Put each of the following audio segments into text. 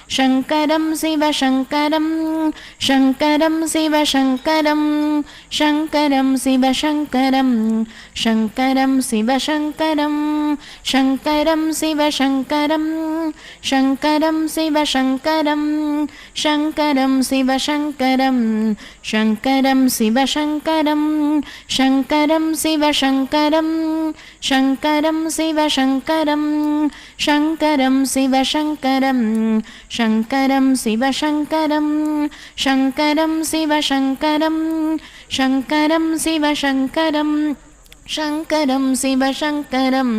Shankaram Siva Shankaram Shankaram Siva Shankaram Shankaram Siva Shankaram Shankaram Siva Shankaram Shankaram Siva Shankaram Shankaram Siva Shankaram Shankaram Siva Shankaram Shankaram Siva Shankaram Shankaram Siva Shankaram Shankaram Siva Shankaram Shankaram Siva Shankaram Shankaram Siva Shankaram Shankaram Siva Shankaram Shankaram Siva Shankaram Shankaram Siva Shankaram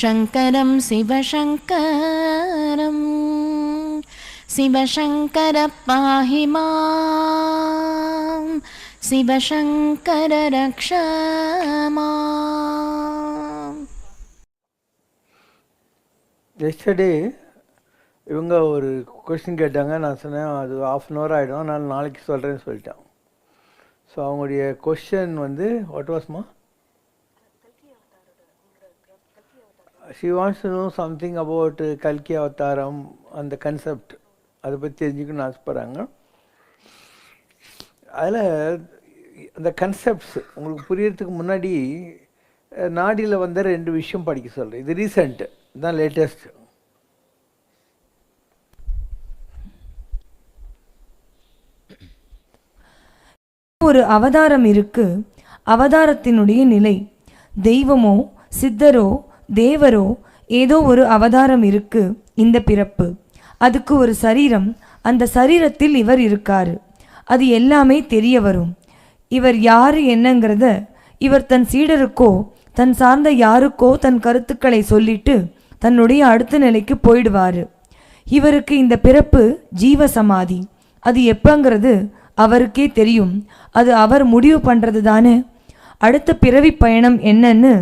Shankaram Siva Shankaram Siva Shankara pahi mam Siva Shankara raksha mam. Yesterday இவங்க ஒரு question கேட்டாங்க. நான் சொன்னேன் அது ½ an hour ஆகிடும், நான் நாளைக்கு சொல்கிறேன்னு சொல்லிட்டேன். ஸோ அவங்களுடைய கொஸ்டின் வந்து what was ma'am, she wants to know something about கல்கி அவதாரம், அந்த கன்செப்ட் அதை பற்றி தெரிஞ்சுக்கணும்னு ஆசைப்படுறாங்க. அதில் அந்த கன்செப்ட்ஸ் உங்களுக்கு புரியறதுக்கு முன்னாடி நாடியில் வந்த 2 விஷயம் படிக்க சொல்கிறேன். இது ரீசெண்ட் தான், லேட்டஸ்ட். ஒரு அவதாரம் இருக்கு. அவதாரத்தினுடைய நிலை தெய்வமோ சித்தரோ தேவரோ ஏதோ ஒரு அவதாரம் இருக்கு. இந்த பிறப்பு அதுக்கு ஒரு சரீரம், அந்த சரீரத்தில் இவர் இருக்காரு. அது எல்லாமே தெரிய வரும். இவர் யாரு என்னங்கிறத இவர் தன் சீடருக்கோ தன் சார்ந்த யாருக்கோ தன் கருத்துக்களை சொல்லிட்டு தன்னுடைய அடுத்த நிலைக்கு போயிடுவாரு. இவருக்கு இந்த பிறப்பு ஜீவ சமாதி. அது எப்பங்கிறது அவருக்கே தெரியும். அது அவர் முடிவு பண்ணுறது தானே. அடுத்த பிறவி பயணம் என்னன்னு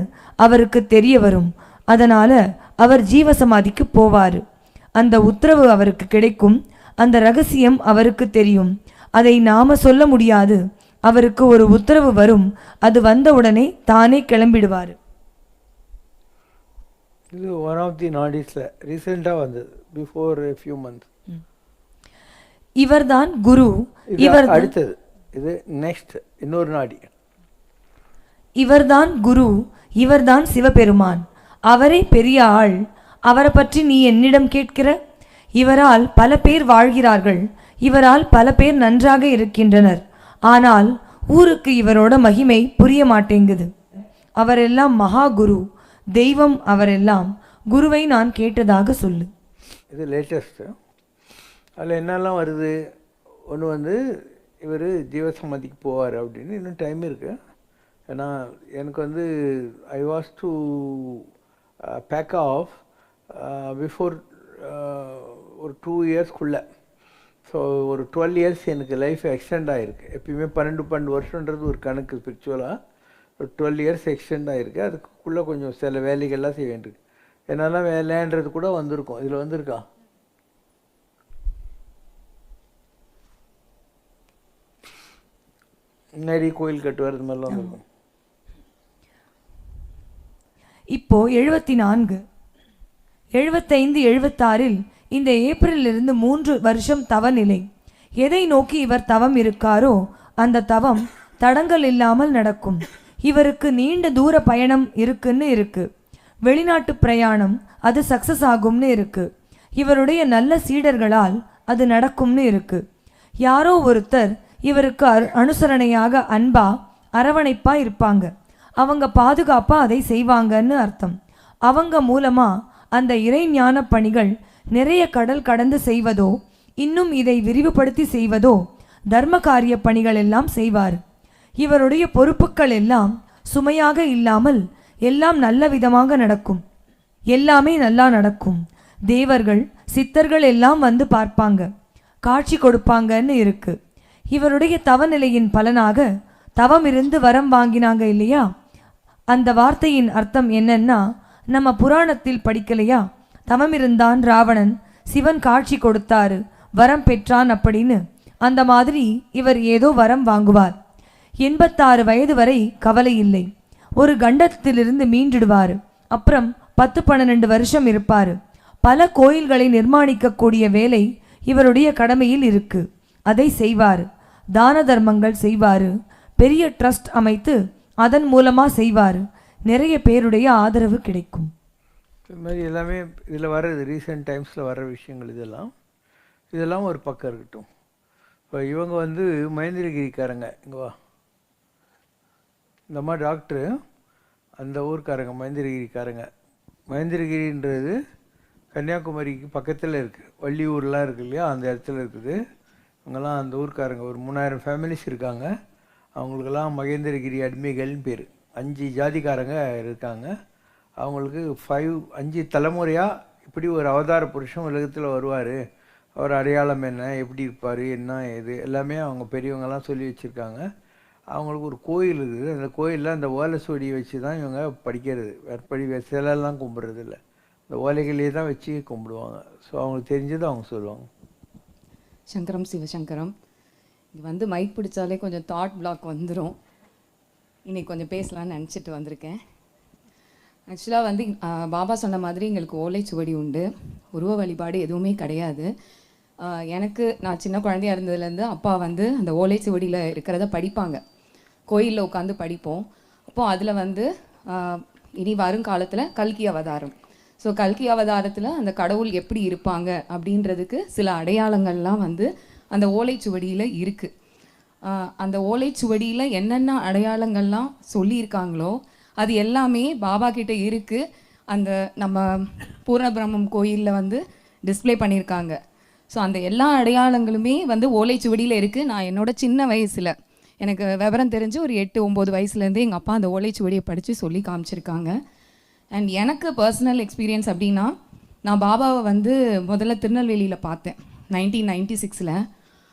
அவருக்கு தெரிய வரும். அதனால் அவர் ஜீவசமாதிக்கு போவார். அந்த உத்தரவு அவருக்கு கிடைக்கும். அந்த ரகசியம் அவருக்கு தெரியும். அதை நாம சொல்ல முடியாது. அவருக்கு ஒரு உத்தரவு வரும். அது வந்தவுடனே தானே கிளம்பிடுவார். இது ஒன் ஆஃப் தி நாடிஸ்ல ரீசெண்டாக வந்தது, பிஃபோர் a few months. இவர்தான் குரு. இவர் அடுத்தது இது நெக்ஸ்ட் இன்னொரு நாடி. இவர்தான் குரு. இவர்தான் சிவபெருமான். அவரே பெரிய ஆள். அவரை பற்றி நீ என்னிடம் கேட்கிற? இவரால் பல பேர் வாழ்கிறார்கள். இவரால் பல பேர் நன்றாக இருக்கின்றனர். ஆனால் ஊருக்கு இவரோட மகிமை புரிய மாட்டேங்குது. அவரெல்லாம் மகா குரு, தெய்வம். அவரெல்லாம் குருவை நான் கேட்டதாக சொல்லு. இது லேட்டஸ்ட்டு. அதில் என்னெல்லாம் வருது? ஒன்று வந்து இவர் ஜீவசமாதிக்கு போவார் அப்படின்னு. இன்னும் டைம் இருக்குது. ஏன்னா எனக்கு வந்து I was to back off before ஒரு 2 இயர்ஸ்க்குள்ளே. ஸோ ஒரு 12 இயர்ஸ் எனக்கு லைஃப் எக்ஸ்டெண்ட் ஆகிருக்கு. எப்பயுமே 12 வருஷன்றது ஒரு கணக்கு ஸ்பிரிச்சுவலாக. ஒரு 12 இயர்ஸ் எக்ஸ்டெண்ட் ஆகிருக்கு. அதுக்குள்ளே கொஞ்சம் சில வேலைகள்லாம் செய்ய வேண்டியிருக்கு. என்னெல்லாம் வேலைன்றது கூட வந்திருக்கும். இதில் வந்திருக்கா? முன்னாடி கோயில் கட்டுவார், இது மாதிரிலாம் இருக்கும். இப்போ 74, 75, 76 இந்த ஏப்ரலிலிருந்து 3 வருஷம் தவநிலை. எதை நோக்கி இவர் தவம் இருக்காரோ அந்த தவம் தடங்கள் இல்லாமல் நடக்கும். இவருக்கு நீண்ட தூர பயணம் இருக்குன்னு இருக்கு. வெளிநாட்டு பிரயாணம் அது சக்சஸ் ஆகும்னு இருக்கு. இவருடைய நல்ல சீடர்களால் அது நடக்கும்னு இருக்கு. யாரோ ஒருத்தர் இவருக்கு அனுசரணையாக அன்பா அரவணைப்பா இருப்பாங்க. அவங்க பாதுகாப்பா அதை செய்வாங்கன்னு அர்த்தம். அவங்க மூலமா அந்த இறை ஞான பணிகள் நிறைய கடல் கடந்து செய்வதோ இன்னும் இதை விரிவுபடுத்தி செய்வதோ தர்ம காரிய பணிகள் எல்லாம் செய்வார். இவருடைய பொறுப்புகள் எல்லாம் சுமையாக இல்லாமல் எல்லாம் நல்ல விதமாக நடக்கும். எல்லாமே நல்லா நடக்கும். தேவர்கள் சித்தர்கள் எல்லாம் வந்து பார்ப்பாங்க, காட்சி கொடுப்பாங்கன்னு இருக்கு. இவருடைய தவநிலையின் பலனாக தவம் இருந்து வரம் வாங்கினாங்க இல்லையா? அந்த வார்த்தையின் அர்த்தம் என்னன்னா, நம்ம புராணத்தில் படிக்கலையா? தவம் இருந்தான் ராவணன், சிவன் காட்சி கொடுத்தாரு, வரம் பெற்றான் அப்படின்னு. அந்த மாதிரி இவர் ஏதோ வரம் வாங்குவார். 86 வயது வரை கவலை இல்லை. ஒரு கண்டத்திலிருந்து மீண்டிடுவார். அப்புறம் 10-12 வருஷம் இருப்பார். பல கோயில்களை நிர்மாணிக்கக்கூடிய வேலை இவருடைய கடமையில் இருக்கு. அதை செய்வார். தான தர்மங்கள் செய்வார். பெரிய ட்ரஸ்ட் அமைத்து அதன் மூலமாக செய்வார். நிறைய பேருடைய ஆதரவு கிடைக்கும். இது மாதிரி எல்லாமே இதில் வர்றது ரீசெண்ட் டைம்ஸில் வர்ற விஷயங்கள் இதெல்லாம் ஒரு பக்கம் இருக்கட்டும். இப்போ இவங்க வந்து மகேந்திரகிரிக்காரங்க. இங்கே வா, இந்த அம்மா டாக்டரு அந்த ஊருக்காரங்க, மகேந்திரகிரிக்காரங்க. மகேந்திரகிரின்றது கன்னியாகுமரிக்கு பக்கத்தில் இருக்குது. வள்ளியூர்லாம் இருக்குது இல்லையா, அந்த இடத்துல இருக்குது. இவங்கெல்லாம் அந்த ஊருக்காரங்க. ஒரு 3000 ஃபேமிலிஸ் இருக்காங்க. அவங்களுக்கெல்லாம் மகேந்திரகிரி அடிமைகள்னு பேர். 5 ஜாதிக்காரங்க இருக்காங்க. அவங்களுக்கு 5 தலைமுறையாக இப்படி ஒரு அவதார புருஷன் உலகத்தில் வருவார், அவர் அடையாளம் என்ன, எப்படி இருப்பார், என்ன ஏது எல்லாமே அவங்க பெரியவங்கெல்லாம் சொல்லி வச்சுருக்காங்க. அவங்களுக்கு ஒரு கோயில் இருக்குது. அந்த கோயிலில் அந்த ஓலை சுவடியை வச்சு தான் இவங்க படிக்கிறது. வேறுபடி சிலையெல்லாம் கும்பிட்றது இல்லை, இந்த ஓலைகளையே தான் வச்சு கும்பிடுவாங்க. ஸோ அவங்களுக்கு தெரிஞ்சது அவங்க சொல்லுவாங்க. சங்கரம் சிவசங்கரம். இங்கே வந்து மைக் பிடிச்சாலே கொஞ்சம் தாட் பிளாக் வந்துடும். இன்றைக்கி கொஞ்சம் பேசலான்னு நினச்சிட்டு வந்திருக்கேன். ஆக்சுவலாக வந்து பாபா சொன்ன மாதிரி எங்களுக்கு ஓலைச்சுவடி உண்டு, உருவ வழிபாடு எதுவுமே கிடையாது. நான் சின்ன குழந்தையாக இருந்ததுலேருந்து அப்பா வந்து அந்த ஓலைச்சுவடியில் இருக்கிறத படிப்பாங்க, கோயிலில் உட்காந்து படிப்போம். அப்போது அதில் வந்து இனி வருங்காலத்தில் கல்கி அவதாரம். ஸோ கல்கி அவதாரத்தில் அந்த கடவுள் எப்படி இருப்பாங்க அப்படின்றதுக்கு சில அடையாளங்கள்லாம் வந்து அந்த ஓலைச்சுவடியில் இருக்குது. அந்த ஓலைச்சுவடியில் என்னென்ன அடையாளங்கள்லாம் சொல்லியிருக்காங்களோ அது எல்லாமே பாபா கிட்ட இருக்குது. அந்த நம்ம பூர்ணபிரம்மம் கோயிலில் வந்து டிஸ்பிளே பண்ணியிருக்காங்க. ஸோ அந்த எல்லா அடையாளங்களுமே வந்து ஓலைச்சுவடியில் இருக்குது. நான் என்னோட சின்ன வயசில், எனக்கு விவரம் தெரிஞ்சு ஒரு 8-9 வயசுலேருந்தே எங்கள் அப்பா அந்த ஓலைச்சுவடியை படித்து சொல்லி காமிச்சிருக்காங்க. அண்ட் எனக்கு பர்சனல் எக்ஸ்பீரியன்ஸ் அப்படின்னா, நான் பாபாவை வந்து முதல்ல திருநெல்வேலியில் பார்த்தேன் 1996.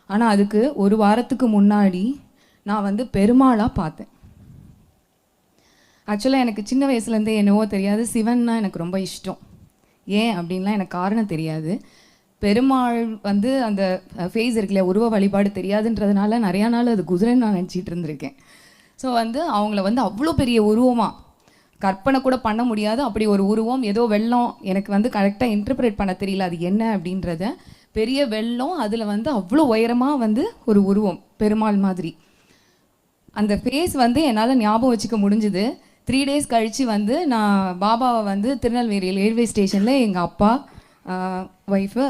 ஆனால் அதுக்கு ஒரு வாரத்துக்கு முன்னாடி நான் வந்து பெருமாளாக பார்த்தேன். ஆக்சுவலாக எனக்கு சின்ன வயசுலேருந்தே என்னவோ தெரியாது, சிவன்னா எனக்கு ரொம்ப இஷ்டம். ஏன் அப்படின்லாம் எனக்கு காரணம் தெரியாது. பெருமாள் வந்து அந்த ஃபேஸ் இருக்குல்ல, உருவ வழிபாடு தெரியாதுன்றதுனால நிறையா நாள் அது குதிரைன்னு நான் நினச்சிட்டு இருந்திருக்கேன். ஸோ வந்து அவங்கள வந்து அவ்வளோ பெரிய உருவமாக கற்பனை கூட பண்ண முடியாது. அப்படி ஒரு உருவம், ஏதோ வெள்ளம், எனக்கு வந்து கரெக்டாக இன்டர்பிரேட் பண்ண தெரியல அது என்ன அப்படின்றத. பெரிய வெள்ளம், அதில் வந்து அவ்வளோ உயரமாக வந்து ஒரு உருவம் பெருமாள் மாதிரி. அந்த ஃபேஸ் வந்து என்னால் ஞாபகம் வச்சுக்க முடிஞ்சுது. 3 days கழித்து வந்து நான் பாபாவை வந்து திருநெல்வேலி ரயில்வே ஸ்டேஷனில் எங்கள் அப்பா, ஒய்ஃபு,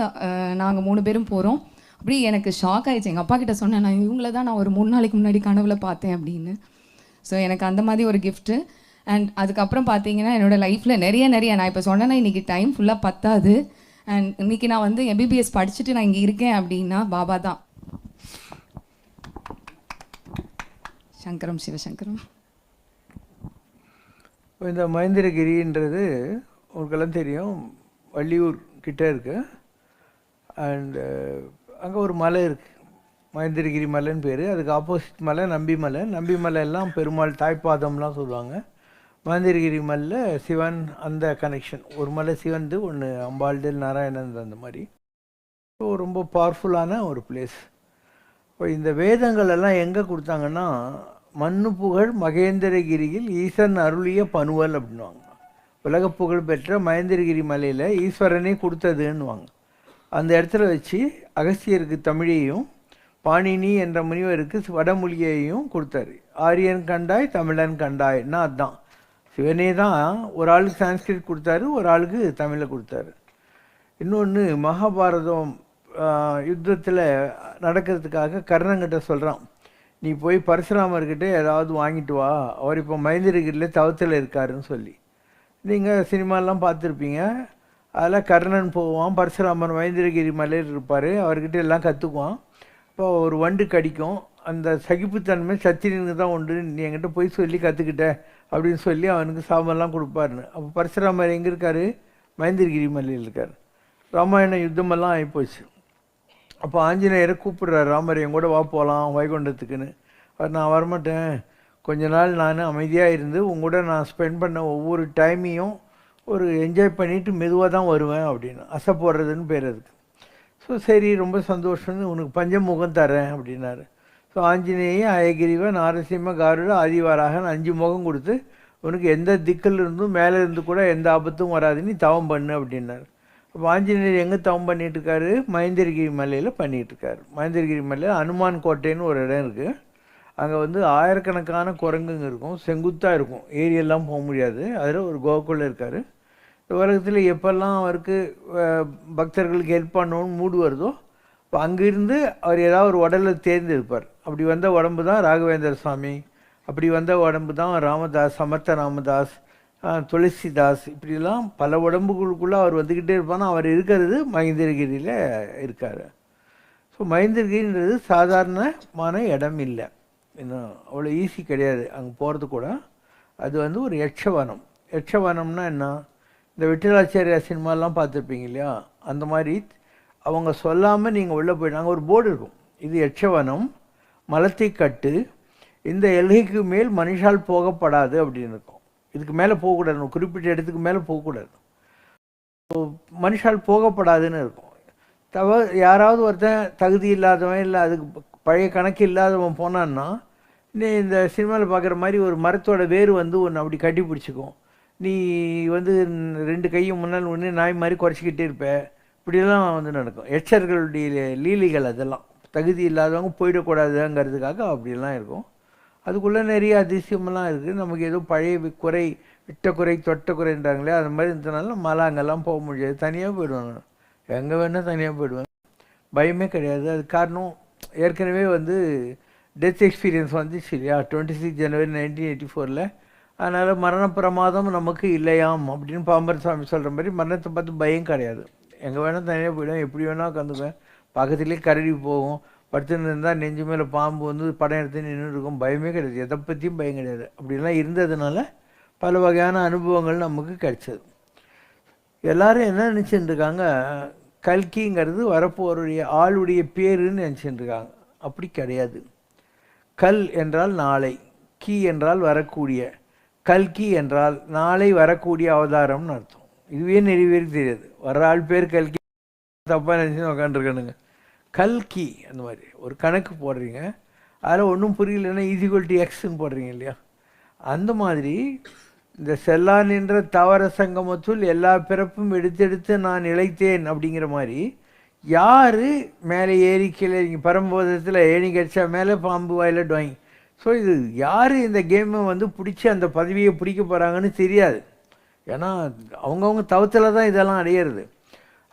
நாங்கள் 3 பேரும் போகிறோம். அப்படி எனக்கு ஷாக் ஆகிடுச்சு. எங்கள் அப்பா கிட்ட சொன்னேன், நான் இவங்கள தான் நான் ஒரு 3 நாளைக்கு முன்னாடி கனவுல பார்த்தேன் அப்படின்னு. ஸோ எனக்கு அந்த மாதிரி ஒரு கிஃப்ட்டு. அண்ட் அதுக்கப்புறம் பார்த்தீங்கன்னா என்னோடய லைஃப்பில் நிறைய நான் இப்போ சொன்னேன்னா இன்றைக்கி டைம் ஃபுல்லாக பத்தாது. அண்ட் இன்றைக்கி நான் வந்து MBBS படிச்சுட்டு நான் இங்கே இருக்கேன் அப்படின்னா பாபா தான். சங்கரம் சிவசங்கரம். இந்த மகேந்திரகிரின்றது உங்களுக்கெல்லாம் தெரியும், வள்ளியூர் கிட்டே இருக்குது. அண்டு அங்கே ஒரு மலை இருக்குது, மகேந்திரகிரி மலைன்னு பேர். அதுக்கு ஆப்போசிட் மலை நம்பிமலை. நம்பிமலை எல்லாம் பெருமாள் தாய்ப்பாதம்லாம் சொல்லுவாங்க. மகேந்திரகிரி மலையில் சிவன், அந்த கனெக்ஷன். ஒரு மலை சிவந்து, ஒன்று அம்பாள்டு, நாராயணன், அந்த மாதிரி. ஸோ ரொம்ப பவர்ஃபுல்லான ஒரு பிளேஸ். இப்போ இந்த வேதங்கள் எல்லாம் எங்கே கொடுத்தாங்கன்னா, மண்ணு புகழ் மகேந்திரகிரியில் ஈசன் அருளிய பனுவல் அப்படின்வாங்க. உலக புகழ் பெற்ற மகேந்திரகிரி மலையில் ஈஸ்வரனே கொடுத்ததுன்னுவாங்க. அந்த இடத்துல வச்சு அகஸ்தியருக்கு தமிழையும், பாணினி என்ற முனிவருக்கு வடமொழியையும் கொடுத்தாரு. ஆரியன் கண்டாய் தமிழன் கண்டாய்னா அதுதான். சிவனே தான் ஒரு ஆளுக்கு சான்ஸ்கிரிட் கொடுத்தாரு, ஒரு ஆளுக்கு தமிழை கொடுத்தாரு. இன்னொன்று, மகாபாரதம் யுத்தத்தில் நடக்கிறதுக்காக கர்ணங்கிட்ட சொல்கிறான், நீ போய் பரசுராமர்கிட்ட ஏதாவது வாங்கிட்டு வா, அவர் இப்போ மகேந்திரகிரியில் தவத்தில் இருக்காருன்னு சொல்லி. நீங்கள் சினிமாலாம் பார்த்துருப்பீங்க. அதில் கர்ணன் போவான், பரசுராமர் மகேந்திரகிரி மலையில் இருப்பார், அவர்கிட்ட எல்லாம் கற்றுக்குவான். இப்போ ஒரு வண்டு கடிக்கும், அந்த சகிப்புத்தன்மை சத்திரியனுக்கு தான் உண்டு, நீ என்கிட்ட போய் சொல்லி கற்றுக்கிட்ட அப்படின்னு சொல்லி அவனுக்கு சாபம்லாம் கொடுப்பாருன்னு. அப்போ பரசுராமர் எங்கே இருக்கார்? மகேந்திரகிரி மலையில் இருக்கார். ராமாயண யுத்தமெல்லாம் ஆகிப்போச்சு. அப்போ ஆஞ்சநேயரை கூப்பிட்றாரு, ராமர் என் கூட வா போகலாம் வைகுண்டத்துக்குன்னு. நான் வரமாட்டேன், கொஞ்ச நாள் நான் அமைதியாக இருந்து உங்கூட நான் ஸ்பெண்ட் பண்ண ஒவ்வொரு டைமையும் ஒரு என்ஜாய் பண்ணிவிட்டு மெதுவாக தான் வருவேன் அப்படின்னு. அசை போடுறதுன்னு பேர் அதுக்கு. ஸோ சரி, ரொம்ப சந்தோஷம்னு, உனக்கு பஞ்சமுகம் தரேன் அப்படின்னாரு. ஸோ ஆஞ்சநேய, அயகிரிவ, நாரசிம்ம, காருட, ஆதிவாராகன் 5 முகம் கொடுத்து, உனக்கு எந்த திக்கில் இருந்தும் மேலே இருந்து கூட எந்த ஆபத்தும் வராது, நீ தவம் பண்ணு அப்படின்னாரு. அப்போ ஆஞ்சநேயர் எங்கே தவம் பண்ணிகிட்ருக்காரு? மகேந்திரகிரி மலையில் பண்ணிகிட்ருக்காரு. மகேந்திரகிரி மலையில் அனுமான் கோட்டைன்னு ஒரு இடம் இருக்குது. அங்கே வந்து ஆயிரக்கணக்கான குரங்குங்க இருக்கும், செங்குத்தாக இருக்கும், ஏரியெல்லாம் போக முடியாது. அதில் ஒரு கோகுள்ள இருக்கார். உலகத்தில் எப்பெல்லாம் அவருக்கு பக்தர்களுக்கு ஹெல்ப் பண்ணணும்னு மூடு வருதோ இப்போ அங்கேருந்து அவர் ஏதாவது ஒரு உடலை தேர்ந்தெடுப்பார். அப்படி வந்த உடம்பு தான் ராகவேந்திர சுவாமி, அப்படி வந்த உடம்பு தான் ராமதாஸ், சமர்த்த ராமதாஸ், துளசிதாஸ், இப்படிலாம் பல உடம்புகளுக்குள்ளே அவர் வந்துக்கிட்டே இருப்பானா. அவர் இருக்கிறது மகேந்திரகிரியில் இருக்கார். ஸோ மகேந்திரகிரின்றது சாதாரணமான இடம் இல்லை, இன்னும் அவ்வளோ ஈஸி கிடையாது அங்கே போகிறது கூட. அது வந்து ஒரு யட்சவனம். யட்சவனம்னா என்ன? இந்த விட்டலாச்சாரியா சினிமாலாம் பார்த்துருப்பீங்க இல்லையா, அந்த மாதிரி அவங்க சொல்லாமல் நீங்கள் உள்ளே போயிட்டாங்க. ஒரு போர்டு இருக்கும், இது யட்சவனம், மலத்தை கட்டு, இந்த எல்கைக்கு மேல் மனுஷால் போகப்படாது அப்படின்னு இருக்கும். இதுக்கு மேலே போகக்கூடாது, குறிப்பிட்ட இடத்துக்கு மேலே போகக்கூடாது, மனுஷால் போகப்படாதுன்னு இருக்கும். யாராவது ஒருத்தன் தகுதி இல்லாதவன் இல்லை அதுக்கு பழைய கணக்கு இல்லாதவன் போனான்னா, இந்த சினிமாவில் பார்க்குற மாதிரி ஒரு மரத்தோட வேறு வந்து ஒன்று அப்படி கட்டி பிடிச்சிக்கும். நீ வந்து 2 கையும் முன்னால் ஒன்று நாய் மாதிரி குறைச்சிக்கிட்டே இருப்ப. இப்படியெல்லாம் வந்து நடக்கும். எச்சர்களுடைய லீலைகள் அதெல்லாம். தகுதி இல்லாதவங்க போயிடக்கூடாதுங்கிறதுக்காக அப்படியெல்லாம் இருக்கும். அதுக்குள்ளே நிறைய அதிசயமெல்லாம் இருக்குது. நமக்கு ஏதோ பழைய குறை, விட்ட குறை தொட்ட குறைன்றாங்களே, அது மாதிரி இருந்ததுனால மலை அங்கெல்லாம் போக முடியாது. தனியாக போயிடுவேன், எங்கே வேணால் தனியாக போயிடுவேன், பயமே கிடையாது. அது காரணம் ஏற்கனவே வந்து டெத் எக்ஸ்பீரியன்ஸ் வந்துச்சு இல்லையா 26 ஜனவரி 1984. அதனால் மரண பிரமாதம் நமக்கு இல்லையாம் அப்படின்னு பாம்பர் சுவாமி சொல்கிற மாதிரி மரணத்தை பார்த்து பயம் கிடையாது. எங்கே வேணால் தனியாக போயிடுவேன், எப்படி வேணால் உட்காந்துக்குவேன். பக்கத்துலேயே கரடி போகும், படுத்துன்னு இருந்தால் நெஞ்சு மேலே பாம்பு வந்து படம் எடுத்து நின்று இருக்கும், பயமே கிடையாது, எதை பற்றியும் பயம் கிடையாது. அப்படிலாம் இருந்ததுனால பல வகையான அனுபவங்கள் நமக்கு கிடைச்சது. எல்லோரும் என்ன நினச்சிட்டு இருக்காங்க, கல்கிங்கிறது வரப்போருடைய ஆளுடைய பேருன்னு நினச்சிட்டு இருக்காங்க. அப்படி கிடையாது. கல் என்றால் நாளை, கி என்றால் வரக்கூடிய, கல்கி என்றால் நாளை வரக்கூடிய அவதாரம்னு அர்த்தம். இதுவே நிறைய பேருக்கு தெரியாது. வர்ற ஆள் பேர் கல்கி, தப்பாக நினச்சின்னு உக்காண்டிருக்கணுங்க. கல்கி அந்த மாதிரி ஒரு கணக்கு போடுறீங்க, அதில் ஒன்றும் புரியலன்னா ஈஸிக்வல் எக்ஸ்ன்னு போடுறீங்க இல்லையா. அந்த மாதிரி இந்த செல்லான் என்ற தவற சங்கமத்துள் எல்லா பிறப்பும் எடுத்தெடுத்து நான் இழைத்தேன் அப்படிங்கிற மாதிரி, யார் மேலே ஏறி கீழே இங்கே பரம்போதத்தில் ஏணி கடிச்சா மேலே பாம்பு வாயில் டாயிங். ஸோ இது யார் இந்த கேமை வந்து பிடிச்சி அந்த பதவியை பிடிக்க போகிறாங்கன்னு தெரியாது. ஏன்னா அவங்கவுங்க தவத்தில் தான் இதெல்லாம் அடையிறது.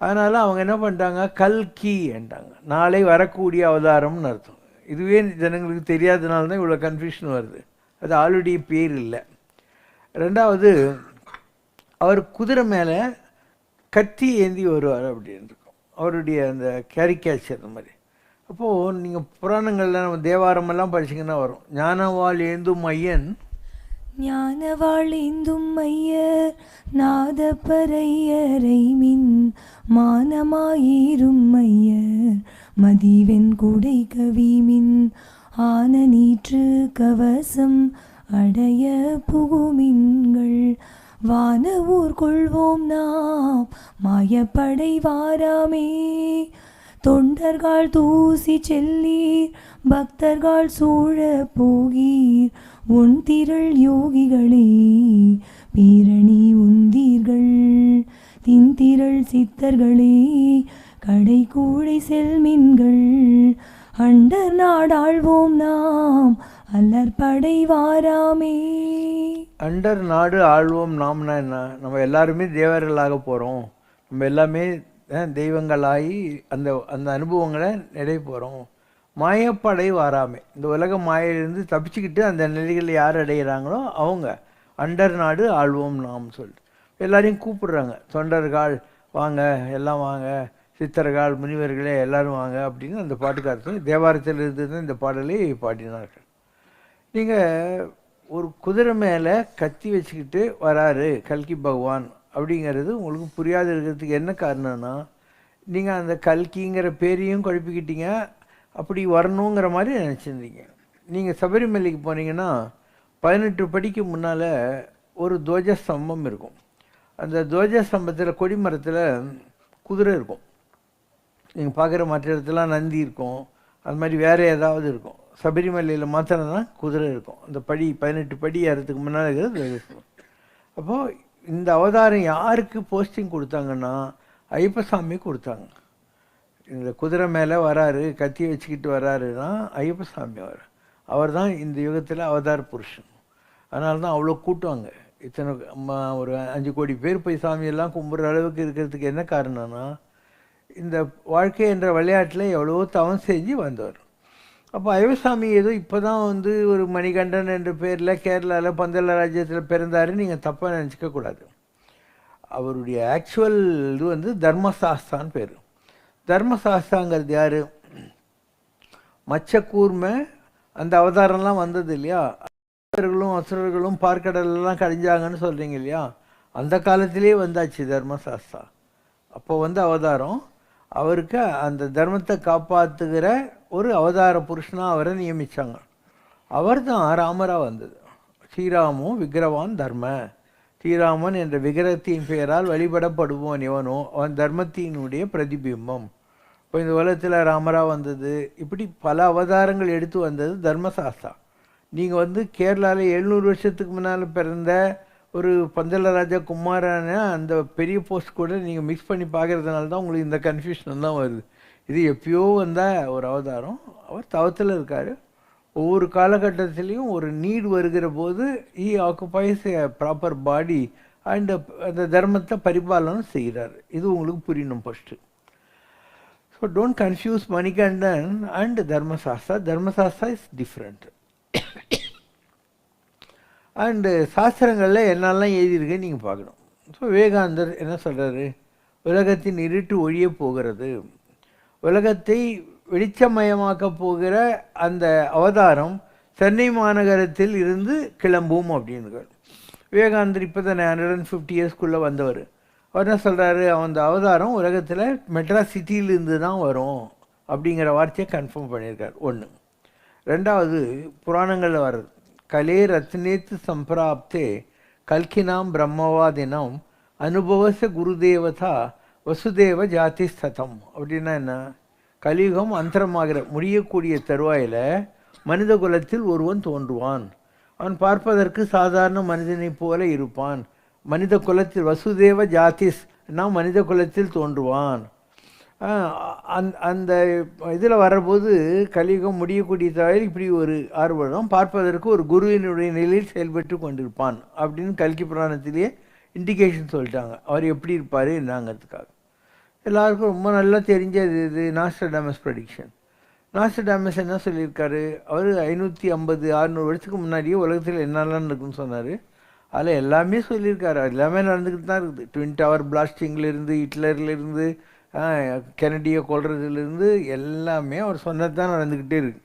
அதனால் அவங்க என்ன பண்ணிட்டாங்க, கல்கி என்றாங்க, நாளை வரக்கூடிய அவதாரம்னு அர்த்தம். இதுவே ஜனங்களுக்கு தெரியாதனால தான் இவ்வளோ கன்ஃபியூஷன் வருது. அது ஆல்ரெடி பேர் இல்லை. ரெண்டாவது, அவர் குதிரை மேலே கத்தி ஏந்தி வருவார் அப்படின்னு இருக்கும், அவருடைய அந்த கேரிகேச்சர் அந்த மாதிரி. அப்போது நீங்கள் புராணங்களில் நம்ம தேவாரமெல்லாம் படிச்சிங்கன்னா வரும், ஞானவாள் ஏந்தும் ஐயன், ஞானவாள் ஏந்தும் ஐயர் நாதப்பரையரை மின் மானமாயிரும் ஐயர் மதிவெண் குடை கவிமின் ஆன நீற்று கவசம் அடைய புகுமின்கள் வான ஊர் கொள்வோம் நாம் மாயப்படை வாராமே தொண்டர்கள் தூசி செல்லீர் பக்தர்கள் சூழ போகீர் உன் திரள் யோகிகளே பேரணி உந்தீர்கள் தின்திரள் சித்தர்களே கடை கூடை செல்மின்கள் அண்டர் நாடாழ்வோம் நாம் அல்லற்படை வாராமே. அண்டர் நாடு ஆழ்வோம் நாம்னா என்ன? நம்ம எல்லாருமே தேவர்களாக போகிறோம், நம்ம எல்லாமே தெய்வங்களாகி அந்த அந்த அனுபவங்களை நிறைய போகிறோம். மாயப்படை வாராமே, இந்த உலக மாயிலிருந்து தப்பிச்சுக்கிட்டு அந்த நிலைகளில் யார் அடைகிறாங்களோ அவங்க அண்டர் நாடு ஆழ்வோம் நாம் சொல்லிட்டு எல்லாரையும் கூப்பிடுறாங்க. தொண்டர்கள் வாங்க, எல்லாம் வாங்க, சித்தர்கள் முனிவர்களே எல்லாரும் வாங்க அப்படின்னு அந்த பாட்டுக்காரர்கள் தேவாரத்தில் இருந்து இந்த பாடலை பாடினார்கள். நீங்கள் ஒரு குதிரை மேலே கத்தி வச்சுக்கிட்டு வராரு கல்கி பகவான் அப்படிங்கிறது உங்களுக்கு புரியாது இருக்கிறதுக்கு என்ன காரணம்னா, நீங்கள் அந்த கல்கிங்கிற பேரையும் குழப்பிக்கிட்டீங்க, அப்படி வரணுங்கிற மாதிரி நினச்சிருந்தீங்க. நீங்கள் சபரிமலைக்கு போனீங்கன்னா 18 படிக்கு முன்னால் ஒரு துவஜஸ்தம்பம் இருக்கும். அந்த துவஜஸ்தம்பத்தில் கொடிமரத்தில் குதிரை இருக்கும். நீங்கள் பார்க்குற மற்ற இடத்துல நந்தி இருக்கும், அது மாதிரி வேறு ஏதாவது இருக்கும். சபரிமலையில் மாத்திரம்தான் குதிரை இருக்கும். அந்த படி 18 படி ஏறதுக்கு முன்னால் இருக்கிறது துவஜஸ்தம்பம். அப்போது இந்த அவதாரம் யாருக்கு போஸ்டிங் கொடுத்தாங்கன்னா, ஐயப்பசாமி கொடுத்தாங்க. இந்த குதிரை மேலே வராரு, கத்தி வச்சுக்கிட்டு வராருன்னா ஐயப்பசாமி அவர் தான் இந்த யுகத்தில் அவதார புருஷன். அதனால தான் அவ்வளோ கூட்டுவாங்க. இத்தனை ஒரு 5 கோடி பேர் போய் சாமியெல்லாம் கும்பிட்ற அளவுக்கு இருக்கிறதுக்கு என்ன காரணம்னா, இந்த வாழ்க்கை என்ற விளையாட்டில் எவ்வளவோ தவம் செஞ்சு வந்தவர். அப்போ ஐயப்பசாமி ஏதோ இப்போ தான் வந்து ஒரு மணிகண்டன் என்ற பேரில் கேரளாவில் பந்தல ராஜ்யத்தில் பிறந்தாருன்னு நீங்கள் தப்பாக நினச்சிக்கக்கூடாது. அவருடைய ஆக்சுவல் இது வந்து தர்மசாஸ்தான்னு பேர். தர்மசாஸ்தாங்கிறது யார்? மச்சக்கூர்மை அந்த அவதாரம்லாம் வந்தது இல்லையா, அசுரர்களும் பார்க்கடலாம் கடிஞ்சாங்கன்னு சொல்கிறீங்க இல்லையா, அந்த காலத்திலே வந்தாச்சு தர்மசாஸ்தா. அப்போ வந்து அவதாரம். அவருக்கு அந்த தர்மத்தை காப்பாற்றுகிற ஒரு அவதார புருஷனாக அவரை நியமித்தாங்க. அவர் தான் ராமராக வந்தது. ஸ்ரீராமும் விக்கிரவான் தர்ம, ஸ்ரீராமன் என்ற விக்கிரகத்தின் பெயரால் வழிபடப்படுவோன் எவனோ அவன் தர்மத்தினுடைய பிரதிபிம்பம். இப்போ இந்த உலகத்தில் ராமராக வந்தது, இப்படி பல அவதாரங்கள் எடுத்து வந்தது தர்மசாஸ்தா. நீங்கள் வந்து கேரளாவில் 700 வருஷத்துக்கு முன்னால் பிறந்த ஒரு பந்தலராஜா குமாரான அந்த பெரிய போஸ்ட் கூட நீங்கள் மிக்ஸ் பண்ணி பார்க்குறதுனால தான் உங்களுக்கு இந்த கன்ஃபியூஷன் தான் வருது. இது எப்பயோ வந்தால் ஒரு அவதாரம். அவர் தவத்தில் இருக்கார். ஒவ்வொரு காலகட்டத்திலையும் ஒரு நீட் வருகிற போது he occupies a proper body and அந்த தர்மத்தை பரிபாலனம் செய்கிறார். இது உங்களுக்கு புரியணும் first. So don't confuse Manikandan and Dharmasastha. Dharmasastha is different. And சாஸ்திரங்களில் என்னெல்லாம் எழுதியிருக்குன்னு நீங்கள் பார்க்கணும். ஸோ விவேகானந்தர் என்ன சொல்கிறாரு? உலகத்தின் இருட்டு ஒழிய போகிறது, உலகத்தை வெளிச்சமயமாக்க போகிற அந்த அவதாரம் சென்னை மாநகரத்தில் இருந்து கிளம்பும் அப்படின்னு. விவேகானந்தர் இப்போ தான் 150 இயர்ஸ்க்குள்ளே வந்தவர். அவர் என்ன சொல்கிறாரு? அந்த அவதாரம் உலகத்தில் மெட்ராஸ் சிட்டியிலிருந்து தான் வரும் அப்படிங்கிற வார்த்தையை கன்ஃபார்ம் பண்ணியிருக்கார். ஒன்று. ரெண்டாவது, புராணங்களில் வர்றது கலே ரத்னேத்து சம்பிராப்தே கல்கினாம் பிரம்மவாதினம் அனுபவச குருதேவதா வசுதேவ ஜாதி ஸ்ததம். அப்படின்னா என்ன? கலியுகம் அந்தரமாகிற முடியக்கூடிய தருவாயில் மனித குலத்தில் ஒருவன் தோன்றுவான். அவன் பார்ப்பதற்கு சாதாரண மனிதனைப் போல இருப்பான். மனித குலத்தில் வசுதேவ ஜாதிஸ் மனித குலத்தில் தோன்றுவான். அந்த இதில் வர்றபோது கலியுகம் முடியக்கூடிய தவிர இப்படி ஒரு ஆர்வம் பார்ப்பதற்கு ஒரு குருவினுடைய நிலையில் செயல்பட்டு கொண்டிருப்பான் அப்படின்னு கல்கி புராணத்திலேயே இண்டிகேஷன் சொல்லிட்டாங்க. அவர் எப்படி இருப்பார் என்னங்கிறதுக்காக. எல்லாருக்கும் ரொம்ப நல்லா தெரிஞ்சது இது நாஸ்ட்ரடாமஸ் ப்ரெடிக்ஷன். நாஸ்ட்ரடாமஸ் என்ன சொல்லியிருக்காரு? அவர் 550-600 வருஷத்துக்கு முன்னாடியே உலகத்தில் என்னெல்லாம் இருக்குன்னு சொன்னார். அதில் எல்லாமே சொல்லியிருக்காரு. எல்லாமே நடந்துக்கிட்டு தான் இருக்குது. ட்வின் டவர் பிளாஸ்டிங்லேருந்து, ஹிட்லர்லேருந்து, கெனடியை கொள்றதுலேருந்து எல்லாமே அவர் சொன்னது தான் நடந்துக்கிட்டே இருக்கு.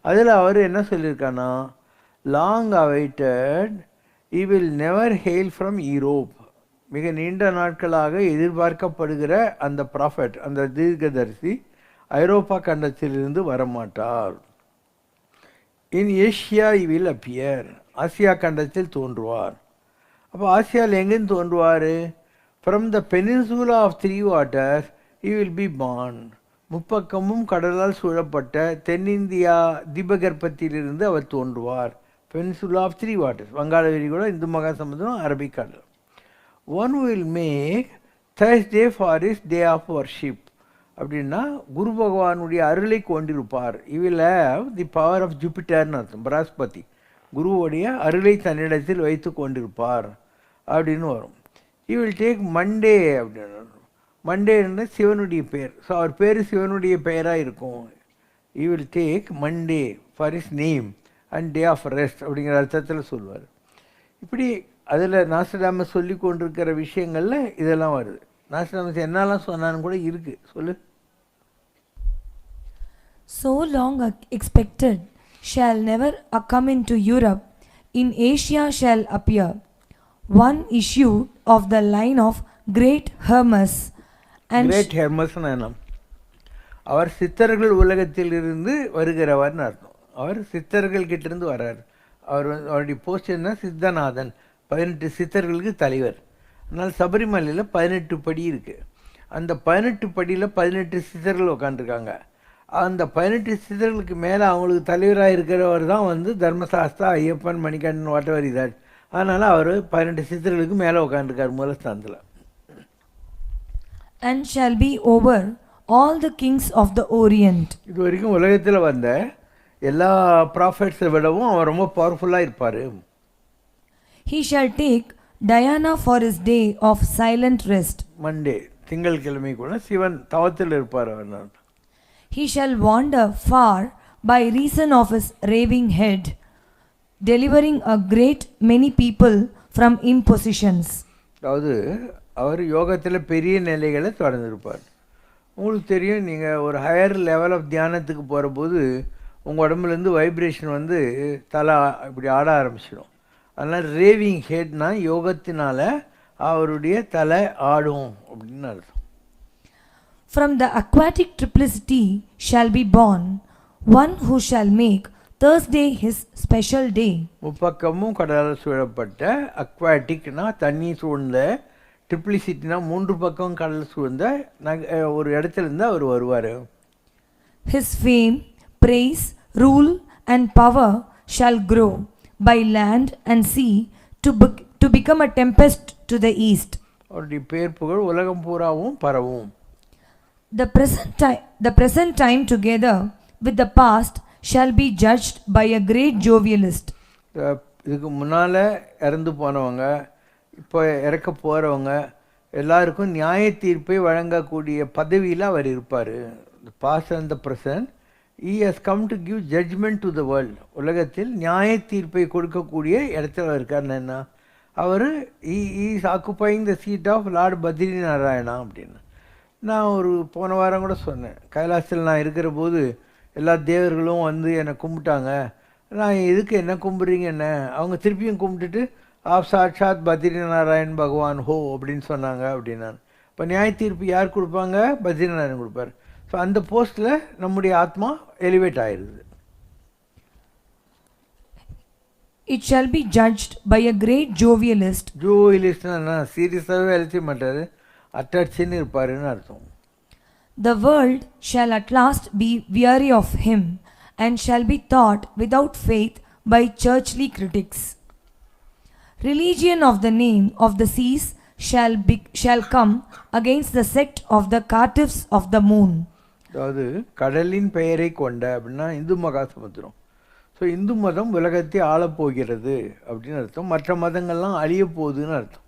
அதில் அவர் என்ன சொல்லியிருக்கான்னா, long awaited he will never hail from Europe. மிக நீண்ட நாட்களாக எதிர்பார்க்கப்படுகிற அந்த ப்ராஃபட், அந்த தீர்க்கதரிசி ஐரோப்பா கண்டத்திலிருந்து வரமாட்டார். In Asia he will appear. ஆசியா கண்டத்தில் தோன்றுவார். அப்போ ஆசியாவில் எங்கேருந்து தோன்றுவார்? From the peninsula of 3 waters he will be born. முப்பக்கமும் கடலால் சூழப்பட்ட தென்னிந்தியா தீபகற்பத்திலிருந்து அவர் தோன்றுவார். பெனின்சுலா ஆஃப் 3 waters, வங்காள விரிகுடா, இந்து மகாசமுத்திரம், அரபிக்கடல். One will make Thursday for his day of worship. அப்படின்னா குரு பகவானுடைய அருளை கொண்டிருப்பார். he will have the power of Jupiterன்னு அர்த்தம், பிரகஸ்பதி. குருவோடைய அருளை தன்னிடத்தில் வைத்து கொண்டிருப்பார் அப்படின்னு வரும். he will take Monday அப்படின்னு. மண்டேன்னு சிவனுடைய பெயர். ஸோ அவர் பேர் சிவனுடைய பெயராக இருக்கும். he will take Monday for his name and day of rest அப்படிங்கிற அர்த்தத்தில் சொல்வார். இப்படி அதில் நாஸ்ட்ரடாமஸ் சொல்லி கொண்டிருக்கிற விஷயங்களில் இதெல்லாம் வருது. நாஸ்ட்ரடாமஸ் என்னெல்லாம் சொன்னான்னு கூட இருக்குது. சொல்லு. So long expected shall never come into Europe, in Asia shall appear one issue of the line of great Hermes. And great ஹெர்மஸ்னு என்ன? அவர் சித்தர்கள் உலகத்தில் இருந்து வருகிறவர்னு அர்த்தம். அவர் சித்தர்கள் கிட்டேருந்து வர்றார். அவருடைய போஸ்ட் என்ன? சித்தநாதன், 18 சித்தர்களுக்கு தலைவர். அதனால் சபரிமலையில் 18 படி இருக்குது. அந்த 18 படியில் 18 சித்தர்கள் உட்காந்துருக்காங்க. அந்த 18 சித்தர்களுக்கு மேலே அவங்களுக்கு தலைவராக இருக்கிறவர் தான் வந்து தர்மசாஸ்தா, ஐயப்பன், மணிகண்டன், வாட்டவர் இதார். அதனால் அவர் 18 சித்தர்களுக்கு மேலே உட்காந்துருக்கார் மூலஸ்தானத்தில். and shall be over all the kings of the Orient. இது வரைக்கும் உலகத்தில் வந்த எல்லா ப்ராஃபெட்ஸை விடவும் அவன் ரொம்ப பவர்ஃபுல்லாக இருப்பார். He shall take Diana for his day of silent rest. Monday திங்கள்கிழமை கூட சிவன் தவத்தில் இருப்பார். அவர் He shall wander far by reason of his raving head, delivering a great many people from impositions. அதாவது அவர் யோகத்தில் பெரிய நிலைகளை தொடர்ந்துருப்பார். உங்களுக்கு தெரியும், நீங்கள் ஒரு ஹையர் லெவல் ஆஃப் தியானத்துக்கு போகிற போது உங்கள் உடம்புலேருந்து வைப்ரேஷன் வந்து தலை இப்படி ஆட ஆரம்பிச்சிடும். அதனால் ரேவிங் ஹெட்னா யோகத்தினால அவருடைய தலை ஆடும் அப்படின்னு அர்த்தம். From the aquatic triplicity shall be born one who shall make Thursday his special day. முப்பக்கமும் கடலால் சூழப்பட்ட, அக்வாட்டிக்னா தண்ணி சூழ்ந்த, ட்ரிப்ளிசிட்டினா 3 பக்கம் கடல் சூழ்ந்த ஒரு இடத்துலேருந்து அவர் வருவார். His fame, praise, rule and power shall grow by land and sea to become a tempest to the east. அவருடைய பேர் புகழ் உலகம் பூராவும் பரவும். The present time together with the past shall be judged by a great jovialist. இதுக்கு முன்னால் இறந்து போனவங்க, இப்போ இறக்க போகிறவங்க எல்லாருக்கும் நியாய தீர்ப்பை வழங்கக்கூடிய பதவியில் அவர் இருப்பார். The past and the present, he has come to give judgment to the world. உலகத்தில் நியாய தீர்ப்பை கொடுக்கக்கூடிய இடத்துல இருக்காருன்னு என்ன, அவர் is occupying the seat of lord Badri Narayana அப்படின்னு. நான் ஒரு போன வாரம் கூட சொன்னேன், கைலாசத்தில் நான் இருக்கிற போது எல்லா தேவர்களும் வந்து என்னை கும்பிட்டாங்க. நான் எதுக்கு என்ன கும்பிட்றீங்க என்ன, அவங்க திருப்பியும் கும்பிட்டுட்டு ஆப் சாட்சாத் பத்ரி நாராயண் பகவான் ஹோ அப்படின்னு சொன்னாங்க அப்படின்னா. இப்போ நியாய தீர்ப்பு யார் கொடுப்பாங்க? பத்ரி நாராயணன் கொடுப்பார். ஸோ அந்த போஸ்ட்டில் நம்முடைய ஆத்மா எலிவேட் ஆயிடுது. It shall be judged by a great jovialist. ஜோவியலிஸ்ட்னா சீரியஸாகவே அழைச்சி மாட்டார், அட்டாச்சின்னு இருப்பாருன்னு அர்த்தம். The world shall at last be weary of him and shall be thought without faith by churchly critics. Religion of the name of the seas shall come against the sect of the captives of the moon. அதாவது கடலின் பெயரை கொண்ட அப்படின்னா Hindu மகாசமுத்திரம். So Hindu மதம் உலகத்தை ஆளப்போகிறது அப்படின்னு அர்த்தம். மற்ற மதங்கள்லாம் அழிய போகுதுன்னு அர்த்தம்.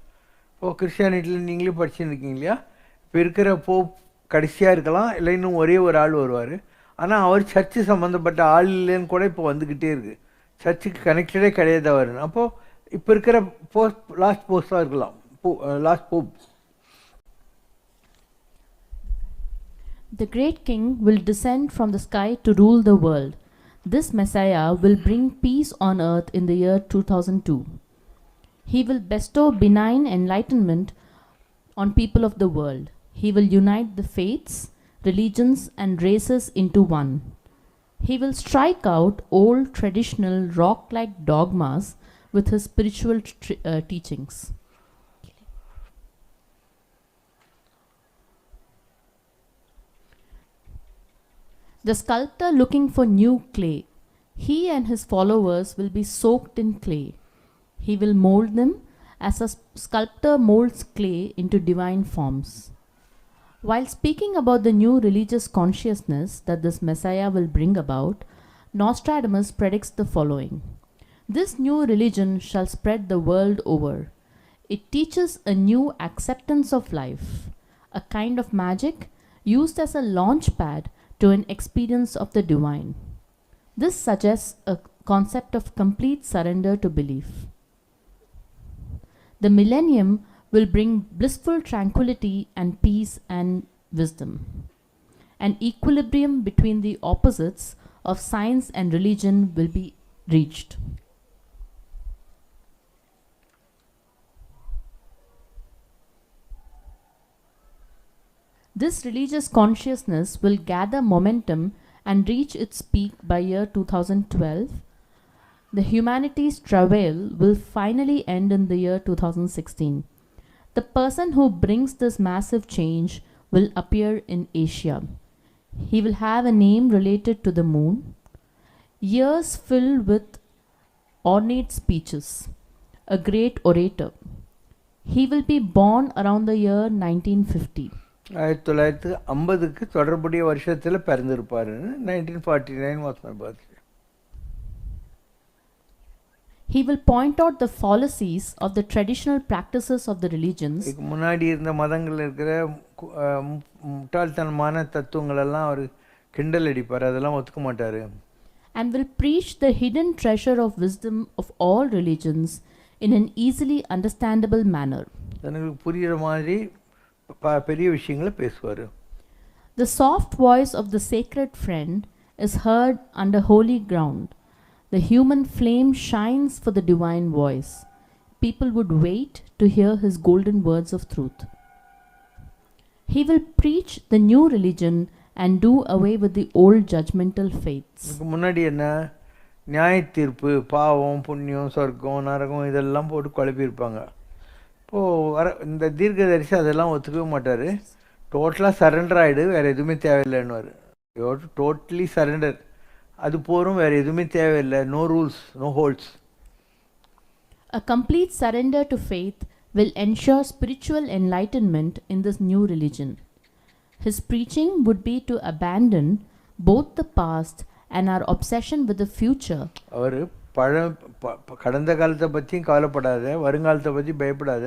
இப்போது கிறிஸ்டியானிட்டியில் நீங்களே படிச்சுன்னு இருக்கீங்க இல்லையா, இப்போ இருக்கிற போப் கடைசியாக இருக்கலாம், இல்லை இன்னும் ஒரே ஒரு ஆள் வருவார். ஆனால் அவர் சர்ச்சு சம்மந்தப்பட்ட ஆள் இல்லைன்னு கூட இப்போ வந்துக்கிட்டே இருக்குது. சர்ச்சுக்கு கனெக்டடே கிடையாது அவர். அப்போது இப்போ இருக்கிற லாஸ்ட் போஸ்டாக இருக்கலாம், last Pope. The great king will descend from the sky to rule the world. This Messiah will bring peace on earth in the year 2002. He will bestow benign enlightenment on people of the world. He will unite the faiths, religions and races into one. He will strike out old traditional rock-like dogmas with his spiritual teachings. The sculptor looking for new clay, he and his followers will be soaked in clay. He will mold them as a sculptor molds clay into divine forms. While speaking about the new religious consciousness that this Messiah will bring about, Nostradamus predicts the following. This new religion shall spread the world over. It teaches a new acceptance of life, a kind of magic used as a launch pad to an experience of the divine. This suggests a concept of complete surrender to belief. The millennium will bring blissful tranquility and peace and wisdom. An equilibrium between the opposites of science and religion will be reached. This religious consciousness will gather momentum and reach its peak by year 2012. The humanity's travail will finally end in the year 2016. The person who brings this massive change will appear in Asia. He will have a name related to the moon, years filled with ornate speeches, a great orator. He will be born around the year 1950. 1950க்கு தொடர்புடைய வருஷத்தில் பிறந்திருப்பாருன்னு. 1949 was my birthday. He will point out the fallacies of the traditional practices of the religions இதுக்கு முன்னாடி இருந்த மதங்கள் இருக்கிற முட்டாள்தனமான தத்துவங்கள் எல்லாம் அவர் கிண்டல் அடிப்பார், அதெல்லாம் ஒத்துக்க மாட்டார். and will preach the hidden treasure of wisdom of all religions in an easily understandable manner. எனக்கு புரிகிற மாதிரி பெரிய விஷயங்களை பேசுவார். The soft voice of the sacred friend is heard under holy ground. The human flame shines for the divine voice. People would wait to hear his golden words of truth. He will preach the new religion and do away with the old judgmental faiths. இதுக்கு முன்னாடி என்ன நியாய தீர்ப்பு, பாவம், புண்ணியம், சொர்க்கம், நரகம் இதெல்லாம் போட்டு குழப்பியிருப்பாங்க. இப்போது இந்த தீர்க்கதரிசி அதெல்லாம் ஒத்துக்கவே மாட்டார். டோட்டலாக சரண்டர் ஆகிடு, வேறு எதுவுமே தேவையில்லைன்னுவார். டோட்டலி சரண்டர், அது போரும், வேறு எதுவுமே தேவையில்லை. No rules, no holds. A complete surrender to faith will ensure spiritual enlightenment in this new religion. His preaching would be to abandon both the past and our obsession with the future. அவர் கடந்த காலத்தை பற்றியும் கவலைப்படாத, வருங்காலத்தை பற்றி பயப்படாத.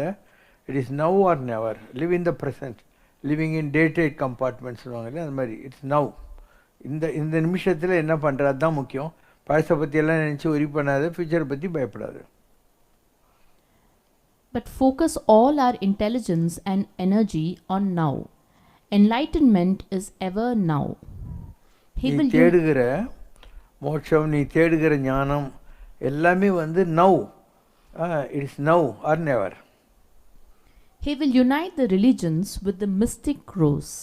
It is now are never. Live in the present, living in dated compartments சொல்லுவாங்கல்ல, அது மாதிரி இட்ஸ் நவ். இந்த நிமிஷத்தில் என்ன பண்ணுறது தான் முக்கியம். பழசை பற்றியெல்லாம் நினச்சி ஒரி பண்ணாத, ஃப்யூச்சரை பற்றி பயப்படாது. But focus all our intelligence and energy on now. Enlightenment is ever now. He நீ will தேடுகிற மோட்சம், நீ தேடுகிற ஞானம் எல்லாமே வந்து now. It's now are never. He will unite the religions with the mystic rose.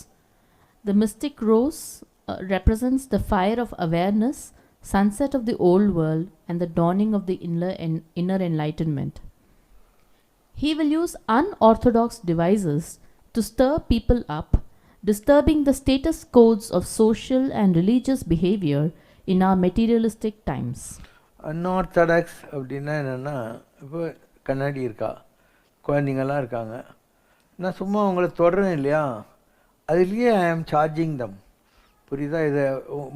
The mystic rose represents the fire of awareness, sunset of the old world, and the dawning of the inner enlightenment. He will use unorthodox devices to stir people up, disturbing the status codes of social and religious behavior in our materialistic times. Unorthodox அப்படின்னா என்னென்னா, இப்போ கண்ணாடி இருக்கா, குழந்தைங்கள்லாம் இருக்காங்க, நான் சும்மா அவங்கள தொடறேன் இல்லையா, அதுலேயே ஐ ஆம் சார்ஜிங் தம். புரியுதா? இதை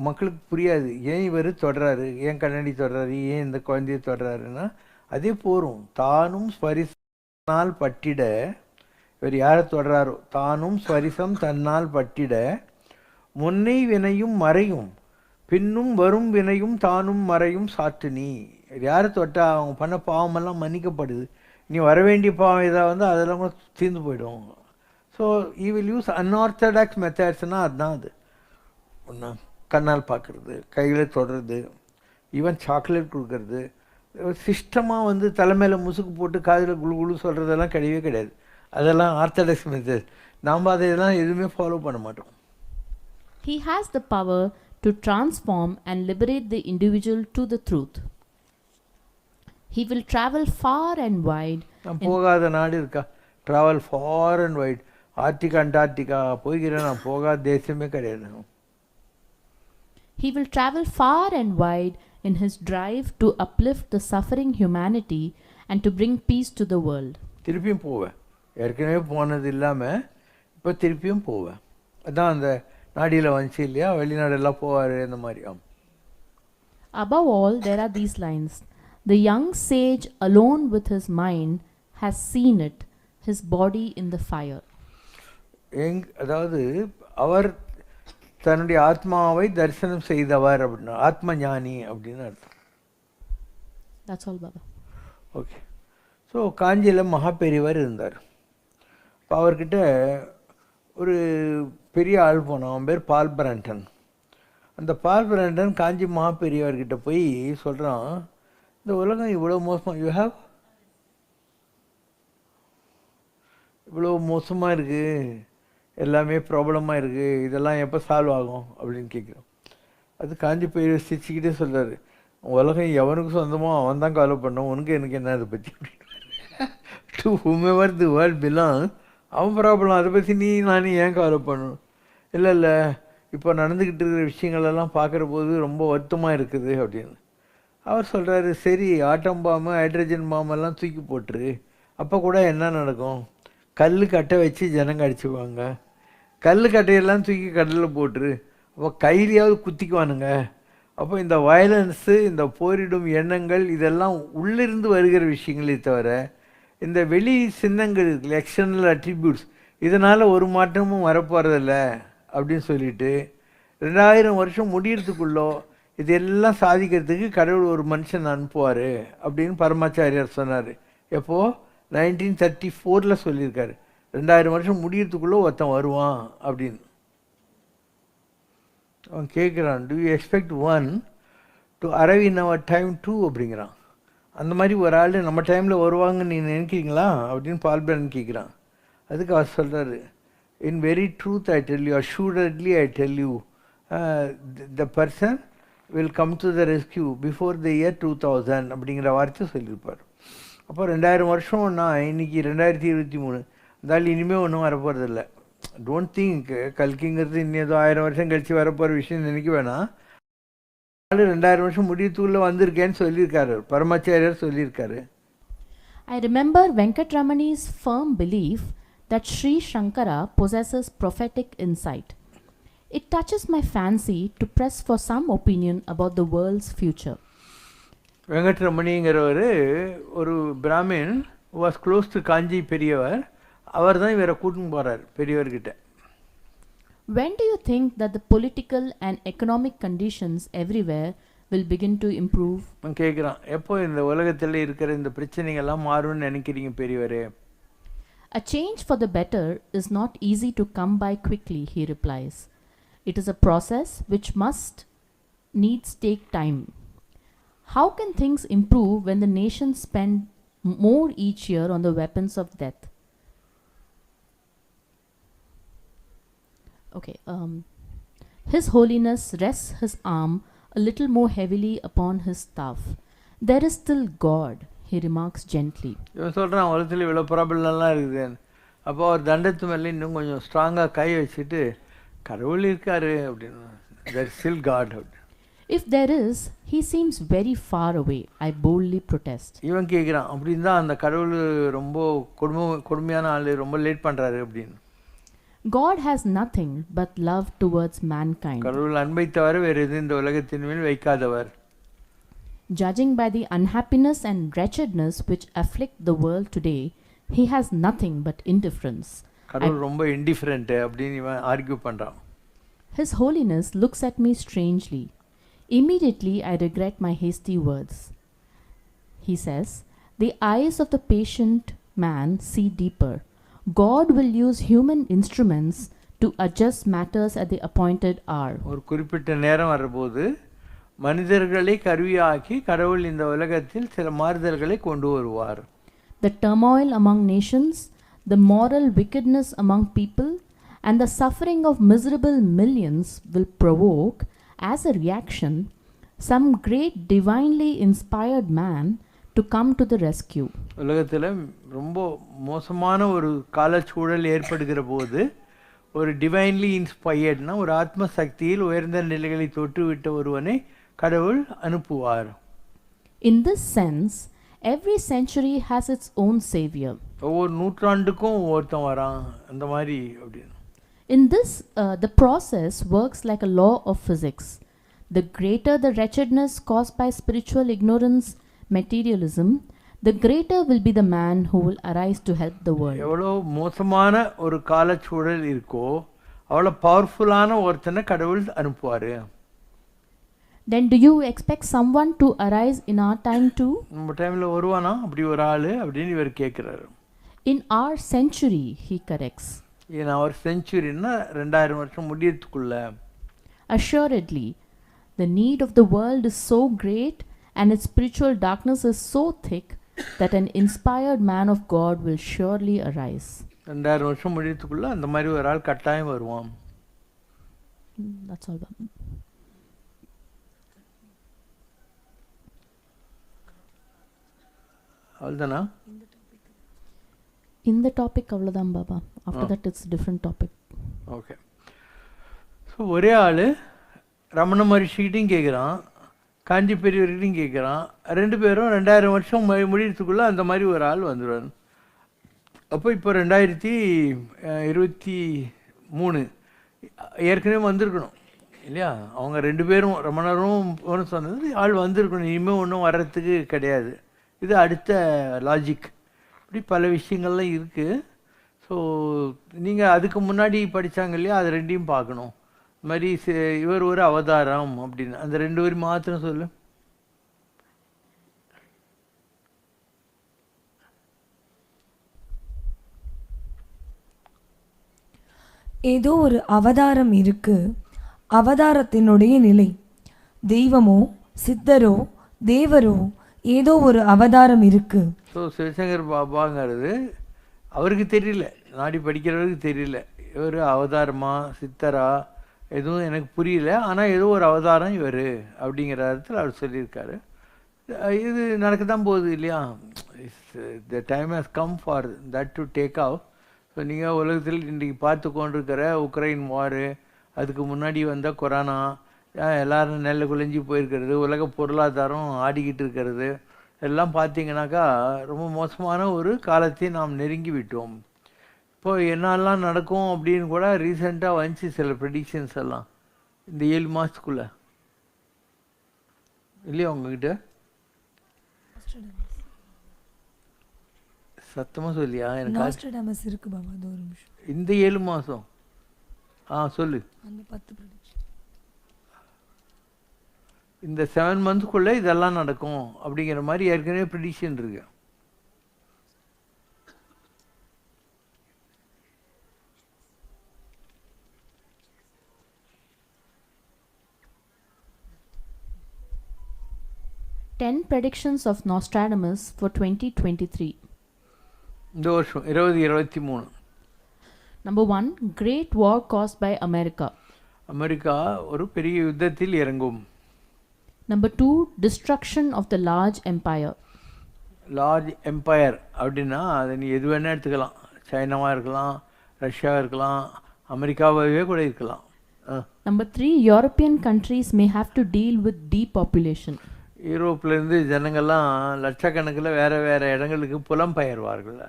மக்களுக்கு புரியாது. ஏன் இவர் தொடறாரு, ஏன் கண்ணாடி தொடறாரு, ஏன் இந்த குழந்தையை தொடறாருன்னா அதே போகும். தானும் ஸ்பரிசனால் பட்டிட, இவர் யாரை தொடறாரோ, தானும் ஸ்பரிசம் தன்னால் பட்டிட, முன்னை வினையும் மறையும், பின்னும் வரும் வினையும் தானும் மறையும் சாற்று நீ. யாரை தொட்டால் அவங்க பண்ண பாவமெல்லாம் மன்னிக்கப்படுது. நீ வரவேண்டிய பாவம் ஏதாவது வந்து அதெல்லாம் கூட தீர்ந்து போயிடும். So he will use unorthodox மெத்தட்ஸ்னால் அதுதான். அது ஒன்று கண்ணால் பார்க்குறது, கையில் தொடுறது, ஈவன் சாக்லேட் கொடுக்கறது, சிஸ்டமாக வந்து தலைமையில் முசுக்கு போட்டு காதில் குழு குழு சொல்கிறதெல்லாம் கிடையவே கிடையாது. அதெல்லாம் ஆர்த்தடாக்ஸ் மெத்தட். நாம் அதையெல்லாம் எதுவுமே ஃபாலோ பண்ண மாட்டோம். He has the power to transform and liberate the individual to the truth. He will travel far and wide. நான் போகாத நாடு இருக்கா? Travel far and wide. Arctic Antarctica போய்கிறேன், நான் போகாத தேசமே கிடையாது. He will travel far and wide in his drive to uplift the suffering humanity and to bring peace to the world. திருப்பியும் போவேன். ஏற்கனவே போனது இல்லாமல் இப்போ திருப்பியும் போவேன். அதான் அந்த நாடியில் வந்துச்சு இல்லையா, வெளிநாடெல்லாம் போவார் இந்த மாதிரி. Above all, there are these lines. The young sage alone with his mind has seen it, his body in the fire. அதாவது அவர் தன்னுடைய ஆத்மாவை தரிசனம் செய்தவர் அப்படின்னா ஆத்ம ஞானி அப்படின்னு அர்த்தம். That's all, Baba. Okay. So காஞ்சியில் மகா பெரியவர் இருந்தார். இப்போ அவர்கிட்ட ஒரு பெரிய ஆள் போனான், அவன் பேர் பால் பிரண்டன். அந்த பால் பிரண்டன் காஞ்சி மகா பெரியவர்கிட்ட போய் சொல்கிறான், இந்த உலகம் இவ்வளோ மோசமாக, யூ ஹாவ் இவ்வளோ மோசமாக இருக்குது, எல்லாமே ப்ராப்ளமாக இருக்குது, இதெல்லாம் எப்போ சால்வ் ஆகும் அப்படின்னு கேட்குறோம். அது காஞ்சி பெரியவர் சிரிச்சுக்கிட்டே சொல்கிறாரு, உலகம் எவனுக்கு சொந்தமோ அவன் தான் கவலை பண்ணோம், உனக்கு எனக்கு என்ன அதை பற்றி அப்படின்னு. To whomever the world belongs, அவன் ப்ராப்ளம், அதை பற்றி நானும் ஏன் கவலை பண்ணணும். இல்லை இப்போ நடந்துக்கிட்டு இருக்கிற விஷயங்களெல்லாம் பார்க்குற போது ரொம்ப வருத்தமாக இருக்குது அப்படின்னு. அவர் சொல்கிறாரு, சரி ஆட்டம் பாம்பு ஹைட்ரஜன் பாம்பெல்லாம் தூக்கி போட்டுரு, அப்போ கூட என்ன நடக்கும், கல் கட்டை வச்சு ஜனங்க அடிச்சுக்குவாங்க, கல் கட்டையெல்லாம் தூக்கி கடலில் போட்டுரு, அப்போ கையிலையாவது குத்திக்குவானுங்க. அப்போ இந்த வயலன்ஸு, இந்த போரிடும் எண்ணங்கள் இதெல்லாம் உள்ளிருந்து வருகிற விஷயங்களே தவிர இந்த வெளி சின்னங்கள் இருக்குல்ல, எக்ஸ்டர்னல் அட்ரிபியூட்ஸ், இதனால் ஒரு மாற்றமும் வரப்போகிறதில்ல அப்படின்னு சொல்லிட்டு 2000 வருஷம் முடியறதுக்குள்ளோ இதெல்லாம் சாதிக்கிறதுக்கு கடவுள் ஒரு மனுஷன் அனுப்புவார் அப்படின்னு பரமாச்சாரியார் சொன்னார். எப்போது 1934 சொல்லியிருக்காரு. 2000 வருஷம் முடியறதுக்குள்ளே ஒருத்தன் வருவான் அப்படின்னு. அவன் கேட்குறான், do you expect one to arrive in our time too அப்படிங்கிறான். அந்த மாதிரி ஒரு ஆள் நம்ம டைமில் வருவாங்கன்னு நீங்கள் நினைக்கிறீங்களா அப்படின்னு பால்பரன் கேட்குறான். அதுக்கு அவர் சொல்கிறாரு, in very truth I tell you, assuredly I tell you, the person will come to the rescue before the year 2000 அப்படிங்கிற வார்த்தை சொல்லியிருப்பார். அப்போ 2000 வருஷம் நான் இன்னைக்கு 2023, அதால் இனிமேல் ஒன்றும் வரப்போகிறதில்ல. டோன்ட் திங்க் கல்கிங்கிறது இன்னும் ஏதோ 1000 வருஷம் கழித்து வரப்போகிற விஷயம் நினைக்க வேணாம். 2000 வருஷம் முடியத்துக்குள்ளே வந்திருக்கேன்னு சொல்லியிருக்காரு, பரமாச்சாரியார் சொல்லியிருக்காரு. I remember Venkatramani's firm belief that Sri Shankara possesses prophetic insight. It touches my fancy to press for some opinion about the world's future. வெங்கட்ரமணிங்கிறவர் ஒரு பிராமின், வாஸ் க்ளோஸ் டு காஞ்சி பெரியவர். அவர் தான் இவரை கூட்டின்னு போகிறார் பெரியவர்கிட்ட. When do you think that the political and economic conditions everywhere will begin to improve? அவன் கேட்குறான், எப்போ இந்த உலகத்தில் இருக்கிற இந்த பிரச்சனைகள்லாம் மாறும்னு நினைக்கிறீங்க பெரியவரே? A change for the better is not easy to come by quickly, he replies. It is a process which must needs take time. How can things improve when the nations spend more each year on the weapons of death? Okay, His Holiness rests his arm a little more heavily upon his staff. There is still God, he remarks gently. இவன் சொல்கிறான், உலகத்தில் இவ்வளோ ப்ராப்ளம்லாம் இருக்குதுன்னு. அப்போ அவர் தண்டத்து மேலே இன்னும் கொஞ்சம் ஸ்ட்ராங்காக கை வச்சுட்டு கடவுள் இருக்காரு அப்படின்னு, there is still God அப்படின்னு. If there is, he seems very far away, I boldly protest. இவன் கேட்குறான், அப்படின்னு தான் அந்த கடவுள் ரொம்ப கொடுமையான ஆள், ரொம்ப லேட் பண்ணுறாரு அப்படின்னு. God has nothing but love towards mankind. கடவுள் அன்பை தவிர வேறு எது இந்த உலகத்தின் மேல் வைக்காதவர். Judging by the unhappiness and wretchedness which afflict the world today, he has nothing but indifference. கடவுள் ரொம்ப இன்டிஃபரண்ட் அப்படின்னு இவன் ஆர்கியூ பண்ணுறான். His Holiness looks at me strangely. Immediately I regret my hasty words. He says, the eyes of the patient man see deeper. God will use human instruments to adjust matters at the appointed hour. ஒரு குறிப்பிட்ட நேரம் வரும்போது மனிதர்களை கருவியாக்கி கடவுள் இந்த உலகத்தில் சில மாறுதல்களை கொண்டு வருவார். The turmoil among nations, the moral wickedness among people, and the suffering of miserable millions will provoke, as a reaction, some great divinely inspired man to come to the rescue. உலகத்தில் ரொம்ப மோசமான ஒரு காலச்சூழல் ஏற்படுகிற போது ஒரு டிவைன்லி இன்ஸ்பயர்ட்னா ஒரு ஆத்ம சக்தியில் உயர்ந்த நிலைகளை தொட்டுவிட்ட ஒருவனை கடவுள் அனுப்புவார். In this sense, every century has its own savior. ஒவ்வொரு நூற்றாண்டுக்கும் ஒருத்தன் வரான் அந்த மாதிரி அப்படின்னு. In this, the process works like a law of physics. The greater the wretchedness caused by spiritual ignorance, materialism, the greater will be the man who will arise to help the world. எவ்வளோ மோசமான ஒரு காலச்சூழல் இருக்கோ அவ்வளோ பவர்ஃபுல்லான ஒருத்தனை கடவுள் அனுப்புவார். Then do you expect someone to arise in our time too? நம்ம டைமில் வருவானா அப்படி ஒரு ஆள் அப்படின்னு இவர் கேட்குறாரு. In our century, he corrects. in our centuryன்னா 2000 வருஷம் முடியறதுக்குள்ள. Assuredly, the need of the world is so great and its spiritual darkness is so thick that an inspired man of God will surely arise. 2000 வருஷம் முடியறதுக்குள்ள அந்த மாதிரி ஒரு ஆள் கட்டாயம் வருவான். That's all. அவ்வளோதானா? இந்த டாபிக் அவ்வளோதான் Baba. After that it's different topic. Okay. So ஒரே ஆள் ரமண மகரிஷிகிட்டையும் கேட்குறான், காஞ்சி பெரியவர்கிட்டையும் கேட்குறான். 2 பேரும் 2000 வருஷம் முடியறதுக்குள்ளே அந்த மாதிரி ஒரு ஆள் வந்துடுவார். அப்போ இப்போ 2023 3 ஏற்கனவே வந்திருக்கணும் இல்லையா? அவங்க 2 பேரும் ரொம்ப நேரம் சொன்னது ஆள் வந்திருக்கணும், இனிமேல் ஒன்றும் வர்றதுக்கு கிடையாது. இது அடுத்த லாஜிக். இப்படி பல விஷயங்கள்லாம் இருக்குது. ஸோ நீங்கள் அதுக்கு முன்னாடி படித்தாங்க இல்லையா, அது ரெண்டையும் பார்க்கணும். இது மாதிரி இவர் ஒரு அவதாரம் அப்படின்னு அந்த 2 வரி மாத்திரம் சொல்லு. ஏதோ ஒரு அவதாரம் இருக்கு, அவதாரத்தினுடைய நிலை. தெய்வமோ சித்தரோ தேவரோ ஏதோ ஒரு அவதாரம் இருக்கு. ஸோ சிவசங்கர் பாபாங்கிறது அவருக்கு தெரியல, நாடி படிக்கிறவருக்கு தெரியல இவர் அவதாரமா சித்தரா எதுவும் எனக்கு புரியல. ஆனால் ஏதோ ஒரு அவதாரம் இவர் அப்படிங்கிற அர்த்தத்தில் அவர் சொல்லியிருக்காரு. இது நடக்க தான் போகுது இல்லையா? The time has come for that to take off. So நீங்கள் உலகத்தில் இன்றைக்கி பார்த்து கொண்டிருக்கிற உக்ரைன் வாரு, அதுக்கு முன்னாடி வந்த கொரோனா, எல்லோரும் நெல்ல குலைஞ்சி போயிருக்கிறது, உலக பொருளாதாரம் ஆடிக்கிட்டு இருக்கிறது எல்லாம் பார்த்தீங்கன்னாக்கா ரொம்ப மோசமான ஒரு காலத்தை நாம் நெருங்கி விட்டோம். இப்போது என்னெல்லாம் நடக்கும் அப்படின்னு கூட ரீசெண்டாக வந்துச்சு சில ப்ரெடிக்ஷன்ஸ் எல்லாம் இந்த 7 மாதத்துக்குள்ளே இல்லையா? உங்ககிட்ட சத்தமாக சொல்லியா? எனக்கு இருக்கு பாபா, அது ஒரு நிமிஷம். இந்த 7 மாதம் சொல்லு. அந்த 10 இந்த 7 மந்த்ஸ்க்குள்ளே இதெல்லாம் நடக்கும் அப்படிங்கிற மாதிரி ஏற்கனவே ப்ரெடிக்ஷன் இருக்கு. Ten predictions of Nostradamus for 2023. இந்த வருஷம் 2023. Number 1, Great War caused by America. America ஒரு பெரிய யுத்தத்தில் இறங்கும். Number 2, destruction of the large empire. Large empire அப்படின்னா அதை நீ எது வேணால் எடுத்துக்கலாம். சைனாவாக இருக்கலாம், ரஷ்யாவாக இருக்கலாம், அமெரிக்காவே கூட இருக்கலாம். Number 3, European countries may have to deal with depopulation. யூரோப்லேருந்து ஜனங்கள்லாம் லட்சக்கணக்கில் வேறு இடங்களுக்கு புலம்பெயர்வார்கள்.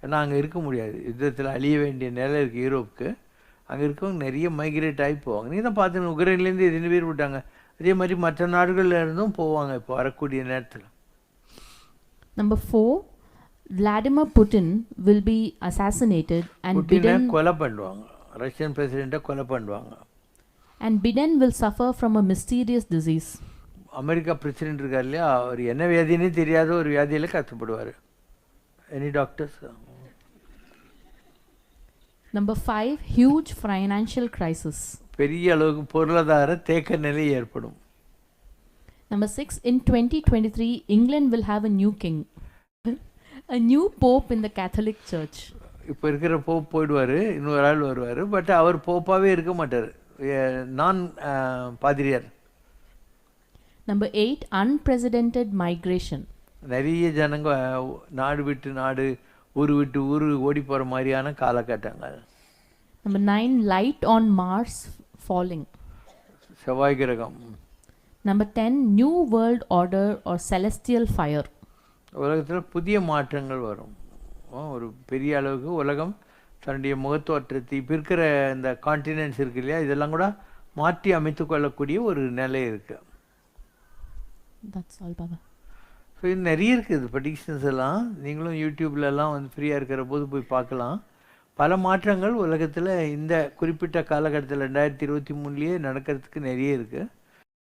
ஏன்னா அங்கே இருக்க முடியாது, யுத்தத்தில் அழிய வேண்டிய நிலை இருக்குது யூரோப்புக்கு. அங்கே இருக்கவங்க நிறைய மைக்ரேட் ஆகி போவாங்க. நீ தான் பார்த்துன்னு உக்ரைன்லேருந்து எத்தனை பேர் விட்டாங்க, அதே மாதிரி மற்ற நாடுகளில் இருந்தும் போவாங்க இப்போ வரக்கூடிய நேரத்தில். Number 4, Vladimir Putin will be assassinated and Biden கொலை பண்ணுவாங்க, ரஷ்யன் பிரசிடெண்ட்டை கொலை பண்ணுவாங்க. And Biden will suffer from a mysterious disease. America president இருக்கார் இல்லையா, அவர் என்ன வியாதினே தெரியாத ஒரு வியாதியில் கஷ்டப்படுவார். Any doctors? Number 5, huge financial crisis. பெரிய அளவுக்கு பொருளாதார தேக்க நிலை ஏற்படும். Number 6, in 2023, England will have a new king. A new pope in the Catholic Church. இப்போ இருக்கிற போப் போயிடுவார், இன்னொரு ஆள் வருவார். பட் அவர் போப்பாகவே இருக்க மாட்டார், நான் பாதிரியார். Number 8, unprecedented migration. நிறைய ஜனங்க நாடு விட்டு நாடு, ஊர் விட்டு ஊர் ஓடி போகிற மாதிரியான காலகட்டங்கள். Number 9, light on Mars falling. செவ்வாய் கிரகம். Number 10, new world order or celestial fire. உலகத்தில் புதிய மாற்றங்கள் வரும். ஒரு பெரிய அளவுக்கு உலகம் தன்னுடைய முகத்தோற்றத்தை இப்போ இருக்கிற இந்த கான்டினென்ட்ஸ் இருக்கு இல்லையா, இதெல்லாம் கூட மாற்றி அமைத்து கொள்ளக்கூடிய ஒரு நிலை இருக்குது. That's all, Baba. ஸோ இது நிறைய இருக்குது ப்ரெடிக்ஷன்ஸ் எல்லாம். நீங்களும் யூடியூப்லலாம் வந்து ஃப்ரீயாக இருக்கிற போது போய் பார்க்கலாம். பல மாற்றங்கள் உலகத்தில் இந்த குறிப்பிட்ட காலகட்டத்தில் 2023 நடக்கிறதுக்கு நிறைய இருக்குது.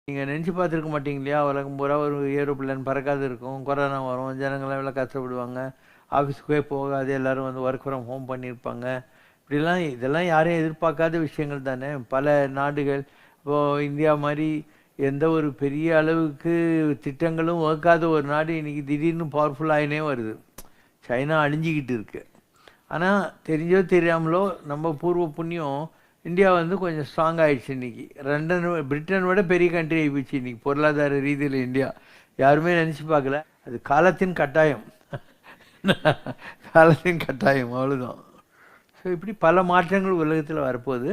நீங்கள் நினச்சி பார்த்துருக்க மாட்டீங்க இல்லையா, உலகம் பூரா ஒரு ஏரோப்ளேன் பறக்காது இருக்கும், கொரோனா வரும், ஜனங்கள்லாம் எவ்வளோ கஷ்டப்படுவாங்க, ஆஃபீஸுக்கே போகாது, எல்லோரும் வந்து ஒர்க் ஃப்ரம் ஹோம் பண்ணியிருப்பாங்க. இப்படிலாம் இதெல்லாம் யாரையும் எதிர்பார்க்காத விஷயங்கள் தானே. பல நாடுகள் இப்போது இந்தியா மாதிரி எந்த ஒரு பெரிய அளவுக்கு திட்டங்களும் வகுக்காத ஒரு நாடு இன்றைக்கி திடீர்னு பவர்ஃபுல்லாகினே வருது. சைனா அழிஞ்சிக்கிட்டு இருக்குது. ஆனால் தெரிஞ்சோ தெரியாமலோ நம்ம பூர்வ புண்ணியம் இந்தியா வந்து கொஞ்சம் ஸ்ட்ராங் ஆகிடுச்சு. இன்றைக்கி பிரிட்டன் விட பெரிய கண்ட்ரி ஆகிடுச்சு இன்றைக்கி பொருளாதார ரீதியில் இந்தியா. யாருமே நினச்சி பார்க்கல. அது காலத்தின் கட்டாயம், காலத்தின் கட்டாயம், அவ்வளோதான். ஸோ இப்படி பல மாற்றங்கள் உலகத்தில் வரப்போகுது.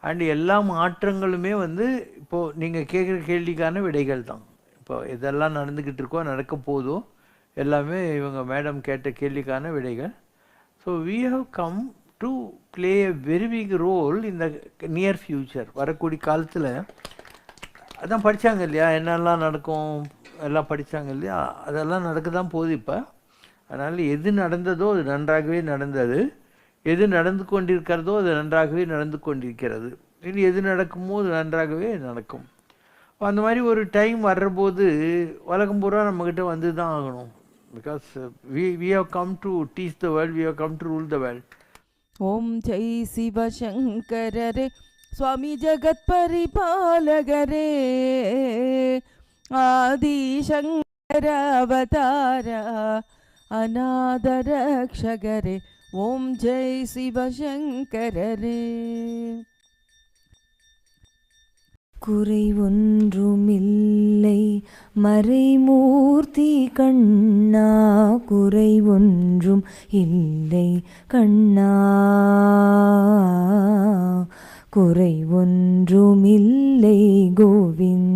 அண்ட் எல்லா மாற்றங்களுமே வந்து இப்போது நீங்கள் கேட்குற கேள்விக்கான விடைகள் தான். இப்போ இதெல்லாம் நடந்துக்கிட்டு இருக்கோ, நடக்க போதோ, எல்லாமே இவங்க மேடம் கேட்ட கேள்விக்கான விடைகள். So we have come to play a very big role இந்த நியர் ஃப்யூச்சர். வரக்கூடிய காலத்தில் அதான் படித்தாங்க இல்லையா, என்னெல்லாம் நடக்கும் எல்லாம் படித்தாங்க இல்லையா, அதெல்லாம் நடக்க தான் போகுது இப்போ. அதனால் எது நடந்ததோ அது நன்றாகவே நடந்தது, எது நடந்து கொண்டிருக்கிறதோ அது நன்றாகவே நடந்து கொண்டிருக்கிறது, இனி எது நடக்குமோ அது நன்றாகவே நடக்கும். அந்த மாதிரி ஒரு டைம் வர்றபோது உலகம் பூரா நம்மக்கிட்ட வந்து தான் ஆகணும். Because we have come to teach the world, we have come to rule the world. ओम जय शिव शंकर रे स्वामी जगत परिपालक रे आदि शंकर अवतार अनाथ रक्षक रे ओम जय शिव शंकर रे. குறை ஒன்றுமில்லை மறைமூர்த்தி கண்ணா, குறை ஒன்றும் இல்லை கண்ணா, குறை ஒன்றுமில்லை கோவிந்தா.